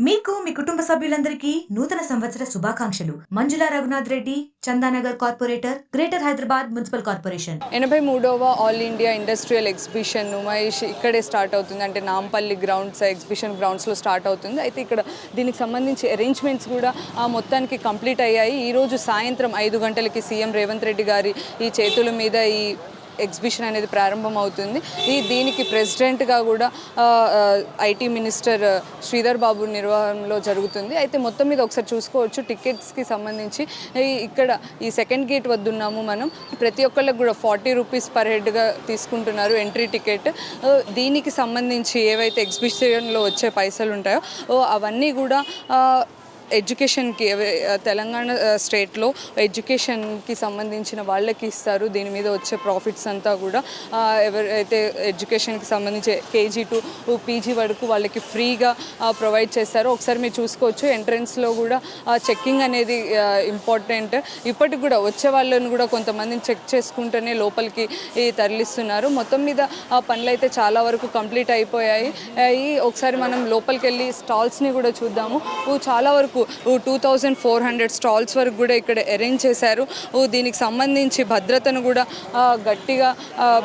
మీకు మీ కుటుంబ సభ్యులందరికీ నూతన సంవత్సర శుభాకాంక్షలు. Manjula Raghunath Reddy, Chandanagar corporator, greater Hyderabad municipal corporation. 83వ all India industrial exhibition Mahesh ఇక్కడే స్టార్ట్ అవుతుంది. అంటే నాంపల్లి గ్రౌండ్స్ ఎగ్జిబిషన్ గ్రౌండ్స్లో స్టార్ట్ అవుతుంది. అయితే ఇక్కడ దీనికి సంబంధించి అరేంజ్మెంట్స్ కూడా మొత్తానికి కంప్లీట్ అయ్యాయి. ఈరోజు సాయంత్రం 5 గంటలకి సీఎం రేవంత్ రెడ్డి గారి ఈ చేతుల మీద ఈ ఎగ్జిబిషన్ అనేది ప్రారంభం అవుతుంది. దీనికి ప్రెసిడెంట్గా కూడా ఐటీ మినిస్టర్ శ్రీధర్ బాబు నిర్వహణలో జరుగుతుంది. అయితే మొత్తం మీద ఒకసారి చూసుకోవచ్చు టికెట్స్కి సంబంధించి ఇక్కడ ఈ సెకండ్ గేట్ వద్ద ఉన్నాము మనం. ప్రతి ఒక్కళ్ళకి కూడా 40 రూపీస్ పర్ హెడ్గా తీసుకుంటున్నారు ఎంట్రీ టికెట్. దీనికి సంబంధించి ఏవైతే ఎగ్జిబిషన్లో వచ్చే పైసలు ఉంటాయో అవన్నీ కూడా ఎడ్యుకేషన్కి తెలంగాణ స్టేట్లో ఎడ్యుకేషన్కి సంబంధించిన వాళ్ళకి ఇస్తారు. దీని మీద వచ్చే ప్రాఫిట్స్ అంతా కూడా ఎవరైతే ఎడ్యుకేషన్కి సంబంధించి కేజీ టు పీజీ వరకు వాళ్ళకి ఫ్రీగా ప్రొవైడ్ చేస్తారో ఒకసారి మీరు చూసుకోవచ్చు. ఎంట్రన్స్లో కూడా చెక్కింగ్ అనేది ఇంపార్టెంట్. ఇప్పటికి కూడా వచ్చే వాళ్ళని కూడా కొంతమందిని చెక్ చేసుకుంటూనే లోపలికి తరలిస్తున్నారు. మొత్తం మీద పనులు అయితే చాలా వరకు కంప్లీట్ అయిపోయాయి. ఒకసారి మనం లోపలికి వెళ్ళి స్టాల్స్ని కూడా చూద్దాము. చాలా వరకు 2400 స్టాల్స్ వరకు కూడా ఇక్కడ అరేంజ్ చేశారు. దీనికి సంబంధించి భద్రతను కూడా గట్టిగా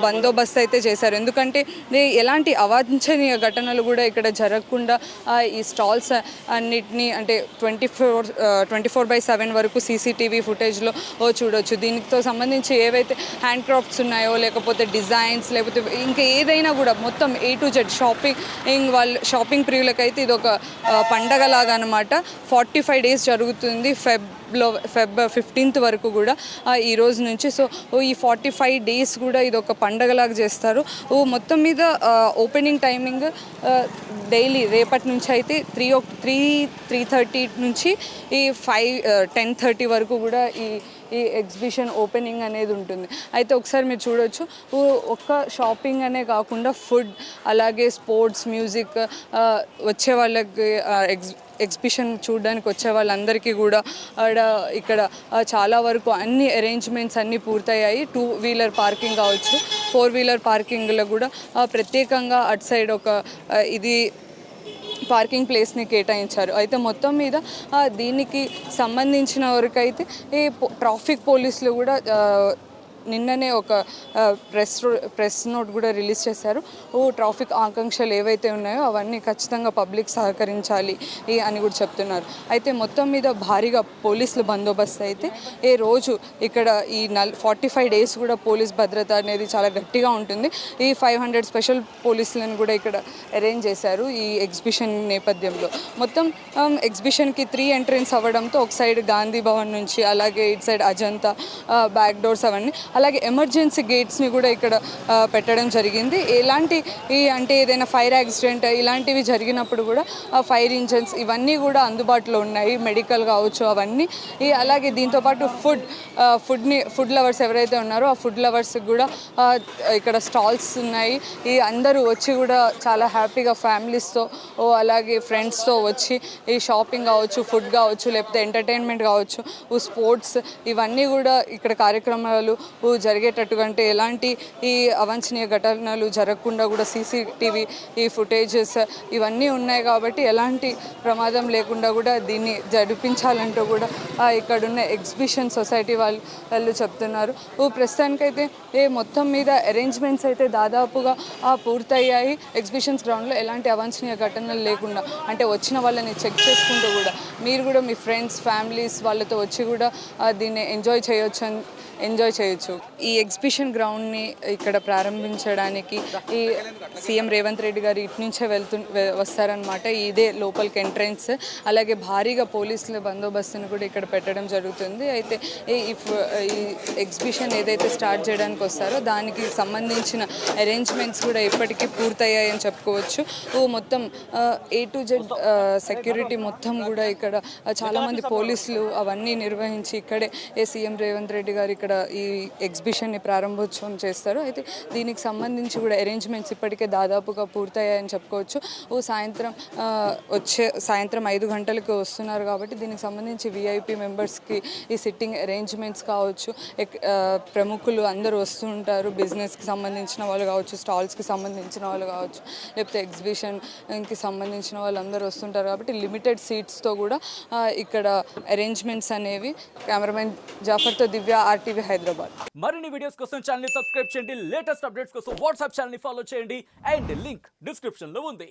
బందోబస్తు అయితే చేశారు. ఎందుకంటే ఎలాంటి అవాంఛనీయ ఘటనలు కూడా ఇక్కడ జరగకుండా ఈ స్టాల్స్ అన్నిటినీ అంటే 24/7 వరకు సీసీటీవీ ఫుటేజ్లో చూడవచ్చు. దీనితో సంబంధించి ఏవైతే హ్యాండ్ క్రాఫ్ట్స్ ఉన్నాయో లేకపోతే డిజైన్స్ లేకపోతే ఇంకా ఏదైనా కూడా మొత్తం A to Z షాపింగ్ ప్రియులకైతే ఇది ఒక పండగలాగా అనమాట. 45 డేస్ జరుగుతుంది ఫెబ్ 15th వరకు కూడా ఈ రోజు నుంచి. సో ఈ 45 డేస్ కూడా ఇది ఒక పండగలాగా చేస్తారు. మొత్తం మీద ఓపెనింగ్ టైమింగ్ డైలీ రేపటి నుంచి అయితే 3:30 నుంచి ఈ 10:30 వరకు కూడా ఈ ఎగ్జిబిషన్ ఓపెనింగ్ అనేది ఉంటుంది. అయితే ఒకసారి మీరు చూడవచ్చు ఒక్క షాపింగ్ అనే కాకుండా ఫుడ్ అలాగే స్పోర్ట్స్ మ్యూజిక్ వచ్చే వాళ్ళకి ఎగ్జిబిషన్ చూడడానికి వచ్చే వాళ్ళందరికీ కూడా ఇక్కడ చాలా వరకు అన్ని అరేంజ్మెంట్స్ అన్నీ పూర్తయ్యాయి. 2 వీలర్ పార్కింగ్ కావచ్చు, 4 వీలర్ పార్కింగ్లో కూడా ప్రత్యేకంగా అటు సైడ్ ఒక ఇది పార్కింగ్ ప్లేస్ని కేటాయించారు. అయితే మొత్తం మీద దీనికి సంబంధించిన వరకైతే ఈ ట్రాఫిక్ పోలీసులు కూడా నిన్ననే ఒక ప్రెస్ నోట్ కూడా రిలీజ్ చేశారు. ట్రాఫిక్ ఆకాంక్షలు ఏవైతే ఉన్నాయో అవన్నీ ఖచ్చితంగా పబ్లిక్ సహకరించాలి అని కూడా చెప్తున్నారు. అయితే మొత్తం మీద భారీగా పోలీసుల బందోబస్తు అయితే రోజు ఇక్కడ ఈ 45 డేస్ కూడా పోలీస్ భద్రత అనేది చాలా గట్టిగా ఉంటుంది. ఈ 500 స్పెషల్ పోలీసులను కూడా ఇక్కడ అరేంజ్ చేశారు ఈ ఎగ్జిబిషన్ నేపథ్యంలో. మొత్తం ఎగ్జిబిషన్కి 3 ఎంట్రెన్స్ అవ్వడంతో ఒక సైడ్ గాంధీ భవన్ నుంచి అలాగే ఇటు సైడ్ అజంతా బ్యాక్ డోర్స్ అవన్నీ అలాగే ఎమర్జెన్సీ గేట్స్ని కూడా ఇక్కడ పెట్టడం జరిగింది. అంటే ఏదైనా ఫైర్ యాక్సిడెంట్ ఇలాంటివి జరిగినప్పుడు కూడా ఫైర్ ఇంజన్స్ ఇవన్నీ కూడా అందుబాటులో ఉన్నాయి. మెడికల్ కావచ్చు అవన్నీ. అలాగే దీంతోపాటు ఫుడ్ లవర్స్ ఎవరైతే ఉన్నారో ఆ ఫుడ్ లవర్స్కి కూడా ఇక్కడ స్టాల్స్ ఉన్నాయి. అందరూ వచ్చి కూడా చాలా హ్యాపీగా ఫ్యామిలీస్తో అలాగే ఫ్రెండ్స్తో వచ్చి ఈ షాపింగ్ కావచ్చు, ఫుడ్ కావచ్చు, లేకపోతే ఎంటర్టైన్మెంట్ కావచ్చు, స్పోర్ట్స్ ఇవన్నీ కూడా ఇక్కడ కార్యక్రమాలు జరిగేటట్టుగా అంటే ఎలాంటి ఈ అవాంఛనీయ ఘటనలు జరగకుండా కూడా సీసీటీవీ ఫుటేజెస్ ఇవన్నీ ఉన్నాయి కాబట్టి ఎలాంటి ప్రమాదం లేకుండా కూడా దీన్ని జరిపించాలంటూ కూడా ఇక్కడున్న ఎగ్జిబిషన్ సొసైటీ వాళ్ళు చెప్తున్నారు. ప్రస్తుతానికైతే మొత్తం మీద అరేంజ్మెంట్స్ అయితే దాదాపుగా పూర్తయ్యాయి. ఎగ్జిబిషన్స్ గ్రౌండ్లో ఎలాంటి అవాంఛనీయ ఘటనలు లేకుండా అంటే వచ్చిన వాళ్ళని చెక్ చేసుకుంటూ కూడా మీరు కూడా మీ ఫ్రెండ్స్ ఫ్యామిలీస్ వాళ్ళతో వచ్చి కూడా దీన్ని ఎంజాయ్ చేయొచ్చు. ఈ ఎగ్జిబిషన్ గ్రౌండ్ని ఇక్కడ ప్రారంభించడానికి ఈ సీఎం రేవంత్ రెడ్డి గారు ఇటు నుంచే వస్తారనమాట. ఇదే లోపలికి ఎంట్రెన్స్. అలాగే భారీగా పోలీసుల బందోబస్తును కూడా ఇక్కడ పెట్టడం జరుగుతుంది. అయితే ఈ ఎగ్జిబిషన్ ఏదైతే స్టార్ట్ చేయడానికి వస్తారో దానికి సంబంధించిన అరేంజ్మెంట్స్ కూడా ఇప్పటికీ పూర్తయ్యాయని చెప్పుకోవచ్చు. మొత్తం A to Z సెక్యూరిటీ మొత్తం కూడా ఇక్కడ చాలామంది పోలీసులు అవన్నీ నిర్వహించి ఇక్కడే సీఎం రేవంత్ రెడ్డి గారు ఇక్కడ ఈ ఎగ్జిబిషన్ని ప్రారంభోత్సవం చేస్తారు. అయితే దీనికి సంబంధించి కూడా అరేంజ్మెంట్స్ ఇప్పటికే దాదాపుగా పూర్తయ్యాయని చెప్పుకోవచ్చు. సాయంత్రం 5 గంటలకు వస్తున్నారు కాబట్టి దీనికి సంబంధించి విఐపి మెంబర్స్కి ఈ సిట్టింగ్ అరేంజ్మెంట్స్ కావచ్చు, ప్రముఖులు అందరూ వస్తూ ఉంటారు. బిజినెస్కి సంబంధించిన వాళ్ళు కావచ్చు, స్టాల్స్కి సంబంధించిన వాళ్ళు కావచ్చు, లేకపోతే ఎగ్జిబిషన్కి సంబంధించిన వాళ్ళందరూ వస్తుంటారు కాబట్టి లిమిటెడ్ సీట్స్తో కూడా ఇక్కడ అరేంజ్మెంట్స్ అనేవి. కెమెరామెన్ జాఫర్తో దివ్య, RTV హైదరాబాద్. మరిన్ని వీడియోస్ కోసం ఛానల్ ని సబ్స్క్రైబ్ చేయండి. లేటెస్ట్ అప్డేట్స్ కోసం వాట్సాప్ ఛానల్ ని ఫాలో చేయండి. అండ్ లింక్ డిస్క్రిప్షన్ లో ఉంది.